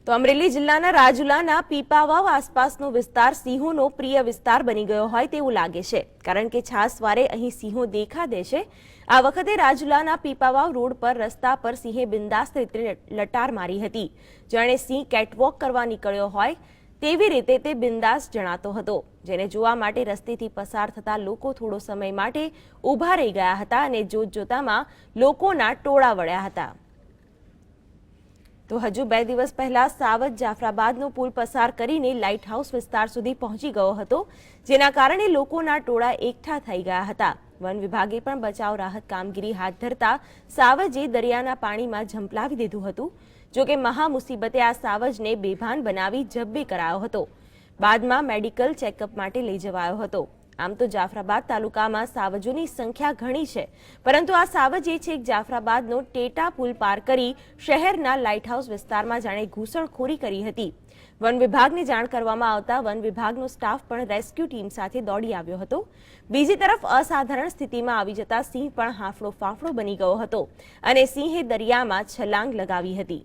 તો અમરેલી જિલ્લાના રાજુલાના પીપાવાવ આસપાસનો વિસ્તાર સિંહોનો પ્રિય વિસ્તાર બની ગયો હોય તેવું લાગે છે, કારણ કે છાસવારે અહીં સિંહો દેખાદે છે। આ વખતે રાજુલાના પીપાવાવ રોડ પર રસ્તા પર સિંહે બિંદાસ્ત રીતે લટાર મારી હતી। જાણે સિંહ કેટવોક કરવા નીકળ્યો હોય તેવી રીતે તે બિંદાસ જણાતો હતો, જેને જોવા માટે રસ્તેથી પસાર થતા લોકો થોડો સમય માટે ઊભા રહી ગયા હતા અને જોતજોતામાં લોકોના ટોળા વળ્યા હતા। તો હજુ 2 દિવસ પહેલા સાવજ જાફરાબાદનો પુલ પસાર કરીને લાઇટ હાઉસ વિસ્તાર સુધી પહોંચી ગયો હતો, જેના કારણે લોકોના ટોળા એકઠા થઈ ગયા હતા। વન વિભાગે પણ બચાવ રાહત કામગીરી હાથ ધરતા સાવજે દરિયાના પાણીમાં ઝંપલાવી દીધું હતું। જોકે મહા મુસીબતે આ સાવજને બેભાન બનાવી જબ્બે કરાયો હતો। બાદમાં મેડિકલ ચેકઅપ માટે લઈ જવાયો હતો। આમ તો જાફરાબાદ તાલુકામાં સાવજોની સંખ્યા ઘણી છે, પરંતુ આ સાવજે છેક જાફરાબાદનો ટેટા પુલ પાર કરી શહેરના લાઇટ હાઉસ વિસ્તારમાં જાણે ઘૂસણખોરી કરી હતી। વન વિભાગને જાણ કરવામાં આવતા વન વિભાગનો સ્ટાફ પણ રેસ્ક્યુ ટીમ સાથે દોડી આવ્યો હતો। બીજી તરફ અસાધારણ સ્થિતિમાં આવી જતા સિંહ પણ હાંફળો ફાંફળો બની ગયો હતો અને સિંહે દરિયામાં છલાંગ લગાવી હતી।